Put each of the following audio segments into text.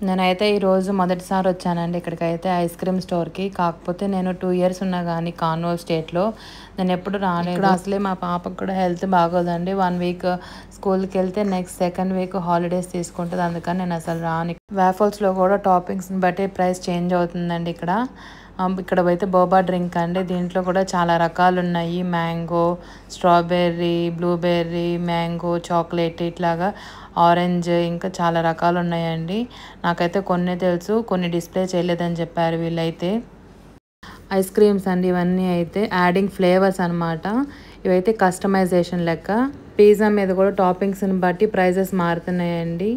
నేనైతే ఈరోజు మొదటిసారి వచ్చానండి ఇక్కడికైతే ఐస్ క్రీమ్ స్టోర్‌కి. కాకపోతే నేను 2 ఇయర్స్ ఉన్నా గానీ కార్న్వాల్ స్టేట్‌లో నేనెప్పుడు రాలేదు. ఇక్కడ అసలే మా పాపకు కూడా హెల్త్ బాగోదండి. 1 వీక్ స్కూల్‌కెళ్తే నెక్స్ట్ సెకండ్ వీక్ హాలిడేస్ తీసుకుంటది. అందుకని నేను అసలు రాను. వేఫల్స్‌లో కూడా టాపింగ్స్‌ని బట్టి ప్రైస్ చేంజ్ అవుతుందండి ఇక్కడ. ఇక్కడ అయితే బోబా డ్రింక్ అండి. దీంట్లో కూడా చాలా రకాలున్నాయి. Mango, strawberry, blueberry, mango, chocolate ఇట్లాగా ఆరెంజ్ ఇంకా చాలా రకాలు ఉన్నాయండి. నాకైతే కొన్ని తెలుసు, కొన్ని డిస్ప్లే చేయలేదని చెప్పారు వీళ్ళైతే. ఐస్ క్రీమ్స్ అండి ఇవన్నీ అయితే యాడింగ్ ఫ్లేవర్స్ అనమాట. ఇవైతే కస్టమైజేషన్ లెక్క. పిజ్జా మీద కూడా టాపింగ్స్ని బట్టి ప్రైజెస్ మారుతున్నాయండి.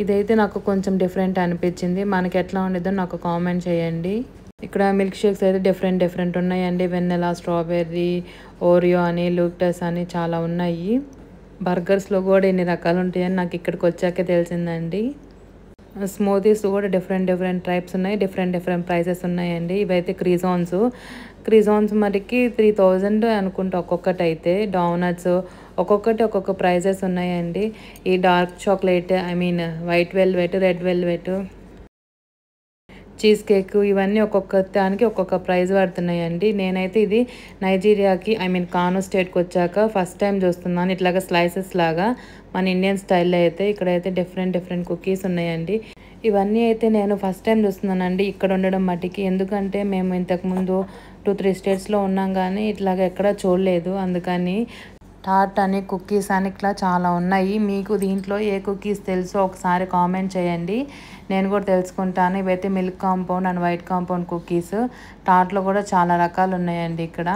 ఇదైతే నాకు కొంచెం డిఫరెంట్ అనిపించింది. మనకి ఎట్లా ఉండిద్దో నాకు కామెంట్ చేయండి. ఇక్కడ మిల్క్ షేక్స్ అయితే డిఫరెంట్ ఉన్నాయండి. వెన్నెలా, స్ట్రాబెర్రీ, ఓరియో అని, లూక్టస్ అని చాలా ఉన్నాయి. బర్గర్స్లో కూడా ఎన్ని రకాలు ఉంటాయని నాకు ఇక్కడికి వచ్చాకే తెలిసిందండి. స్మూతీస్ కూడా డిఫరెంట్ టైప్స్ ఉన్నాయి. డిఫరెంట్ ప్రైసెస్ ఉన్నాయండి. ఇవైతే క్రిజాన్స్ మరికి 3000 అనుకుంటా ఒక్కొక్కటి అయితే. డోనట్స్ ఒక్కొక్కటి ఒక్కొక్క ప్రైజెస్ ఉన్నాయండి. ఈ dark chocolate white velvet, red velvet, cheese cake ఇవన్నీ ఒక్కొక్క దానికి ఒక్కొక్క ప్రైజ్ పడుతున్నాయండి. నేనైతే ఇది నైజీరియాకి కానో స్టేట్కి వచ్చాక ఫస్ట్ టైం చూస్తున్నాను. ఇట్లాగా స్లైసెస్ లాగా మన ఇండియన్ స్టైల్లో అయితే ఇక్కడైతే డిఫరెంట్ కుకీస్ ఉన్నాయండి. ఇవన్నీ అయితే నేను ఫస్ట్ టైం చూస్తున్నానండి ఇక్కడ ఉండడం మట్టికి. ఎందుకంటే మేము ఇంతకుముందు 2-3 స్టేట్స్లో ఉన్నాం కానీ ఇట్లాగ ఎక్కడా చూడలేదు. అందుకని టార్ట్ అని, కుకీస్ అని ఇట్లా చాలా ఉన్నాయి. మీకు దీంట్లో ఏ కుకీస్ తెలుసో ఒకసారి కామెంట్ చేయండి, నేను కూడా తెలుసుకుంటాను. ఇవైతే milk compound and white compound cookies. టార్ట్లో కూడా చాలా రకాలు ఉన్నాయండి. ఇక్కడ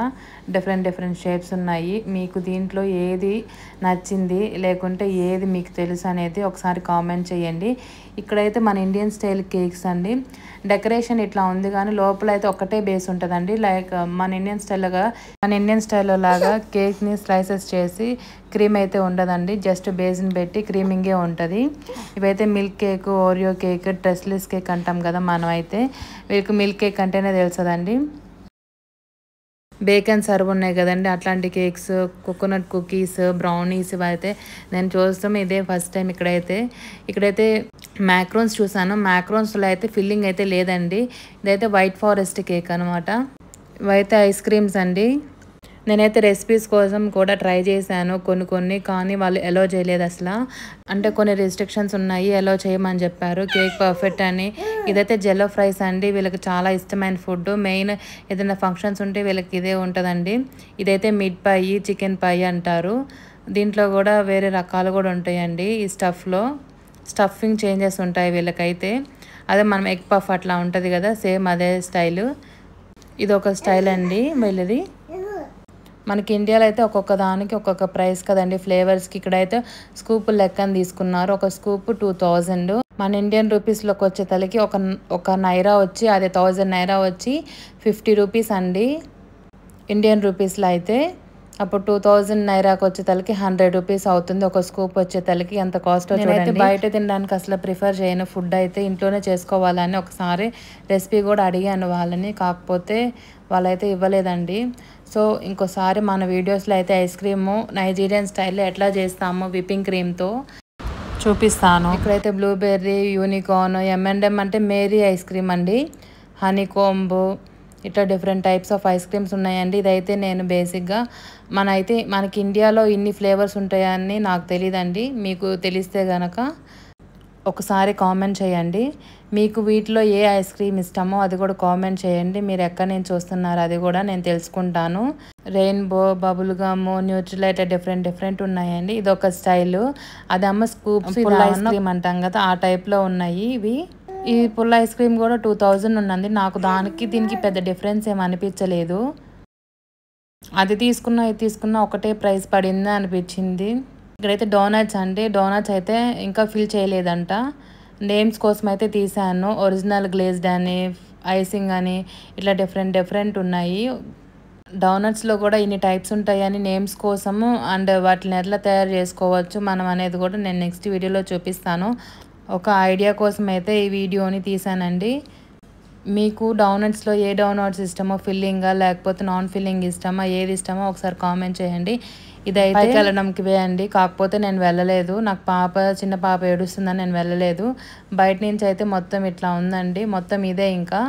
డిఫరెంట్ షేప్స్ ఉన్నాయి. మీకు దీంట్లో ఏది నచ్చింది లేకుంటే ఏది మీకు తెలుసు అనేది ఒకసారి కామెంట్ చేయండి. ఇక్కడైతే మన ఇండియన్ స్టైల్ కేక్స్ అండి. డెకరేషన్ ఇట్లా ఉంది కానీ లోపల అయితే ఒకటే బేస్ ఉంటుందండి. లైక్ మన ఇండియన్ స్టైల్లో లాగా కేక్ని స్లైసెస్ చేసి క్రీమ్ అయితే ఉండదండి. జస్ట్ బేస్ని పెట్టి క్రీమింగే ఉంటుంది. ఇవైతే milk cake, Oreo cake, tres leches cake అంటాం కదా మనం. అయితే వీళ్ళకి మిల్క్ కేక్ అంటేనే తెలుస్తుందండి. బేకన్ సర్వ్ ఉన్నాయి కదండి, అట్లాంటి కేక్స్, కోకోనట్ కుకీస్, బ్రౌనీస్ ఇవైతే నేను చూస్తాం ఇదే ఫస్ట్ టైం. ఇక్కడైతే మ్యాక్రోన్స్ చూసాను. మ్యాక్రోన్స్లో అయితే ఫిల్లింగ్ అయితే లేదండి. ఇదైతే వైట్ ఫారెస్ట్ కేక్ అనమాట. ఇవైతే ఐస్ క్రీమ్స్ అండి. నేనైతే రెసిపీస్ కోసం కూడా ట్రై చేశాను కొన్ని కానీ వాళ్ళు ఎలో చేయలేదు అసలు. అంటే కొన్ని రెస్ట్రిక్షన్స్ ఉన్నాయి, ఎలో చేయమని చెప్పారు. కేక్ పర్ఫెక్ట్ అని. ఇదైతే జెల్లో ఫ్రైస్ అండి. వీళ్ళకి చాలా ఇష్టమైన ఫుడ్. మెయిన్ ఏదైనా ఫంక్షన్స్ ఉంటే వీళ్ళకి ఇదే ఉంటుందండి. ఇదైతే మిడ్ పై, చికెన్ పై అంటారు. దీంట్లో కూడా వేరే రకాలు కూడా ఉంటాయండి. ఈ స్టఫింగ్ చేంజెస్ ఉంటాయి వీళ్ళకైతే. అదే మనం ఎగ్ పఫ్ అట్లా ఉంటుంది కదా, సేమ్ అదే స్టైలు. ఇది ఒక స్టైల్ అండి వీళ్ళది. మనకి ఇండియాలో అయితే ఒక్కొక్క దానికి ఒక్కొక్క ప్రైస్ కదండి ఫ్లేవర్స్కి. ఇక్కడైతే స్కూప్ లెక్కని తీసుకున్నారు. ఒక స్కూప్ 2000. మన ఇండియన్ రూపీస్లోకి వచ్చే తలకి ఒక నైరా వచ్చి, అదే 1000 నైరా వచ్చి 50 రూపీస్ అండి ఇండియన్ రూపీస్లో అయితే. అప్పుడు 2000 నైరాకి వచ్చే తలకి 100 రూపీస్ అవుతుంది. ఒక స్కూప్ వచ్చే తలకి ఎంత కాస్ట్. నేనైతే బయట తినడానికి అసలు ప్రిఫర్ చేయను. ఫుడ్ అయితే ఇంట్లోనే చేసుకోవాలని ఒకసారి రెసిపీ కూడా అడిగాను వాళ్ళని. కాకపోతే వాళ్ళైతే ఇవ్వలేదండి. సో ఇంకోసారి మన వీడియోస్లో అయితే ఐస్ క్రీము నైజీరియన్ స్టైల్లో ఎట్లా చేస్తామో విప్పింగ్ క్రీమ్తో చూపిస్తాను. ఇక్కడైతే బ్లూబెర్రీ, యూనికార్న్, M&M అంటే మేరీ ఐస్ క్రీమ్ అండి, హనీకోంబు, ఇట్లా different types of ice creams ఉన్నాయండి. ఇదైతే నేను బేసిక్గా మనకి ఇండియాలో ఇన్ని ఫ్లేవర్స్ ఉంటాయని నాకు తెలియదండి. మీకు తెలిస్తే గనక ఒకసారి కామెంట్ చేయండి. మీకు వీటిలో ఏ ఐస్ క్రీమ్ ఇష్టమో అది కూడా కామెంట్ చేయండి. మీరు ఎక్కడి నుంచి చూస్తున్నారు అది కూడా నేను తెలుసుకుంటాను. Rainbow, bubble gum, Nutrilite different ఉన్నాయండి. ఇది ఒక స్టైలు. అదమ్మ స్కూప్స్ ఐస్ క్రీమ్ అంటాం కదా, ఆ టైప్లో ఉన్నాయి ఇవి. ఈ పుల్ల ఐస్ క్రీమ్ కూడా 2000 ఉన్నది. నాకు దీనికి పెద్ద డిఫరెన్స్ ఏమి అనిపించలేదు. అది తీసుకున్నా ఒకటే ప్రైస్ పడింది అనిపించింది. ఇక్కడైతే డోనట్స్ అండి. డోనట్స్ అయితే ఇంకా ఫిల్ చేయలేదంట. నేమ్స్ కోసం అయితే తీసాను. ఒరిజినల్ గ్లేజ్డ్ అని, ఐసింగ్ అని ఇట్లా డిఫరెంట్ ఉన్నాయి. డోనట్స్లో కూడా ఇన్ని టైప్స్ ఉంటాయని నేమ్స్ కోసము అండ్ వాటిని ఎట్లా తయారు చేసుకోవచ్చు మనం అనేది కూడా నేను నెక్స్ట్ వీడియోలో చూపిస్తాను. ఒక ఐడియా కోసం అయితే ఈ వీడియోని తీసానండి. మీకు డోనట్స్లో ఏ డోనట్స్ ఇష్టమో, ఫిల్లింగా లేకపోతే నాన్ ఫిల్లింగ్ ఇష్టమా, ఏది ఇష్టమో ఒకసారి కామెంట్ చేయండి. ఇదైతే పైకి వెళ్ళడంకి వే అండి. కాకపోతే నేను వెళ్ళలేదు, నాకు చిన్న పాప ఏడుస్తుందని నేను వెళ్ళలేదు. బయట నుంచి అయితే మొత్తం ఇట్లా ఉందండి, మొత్తం ఇదే ఇంకా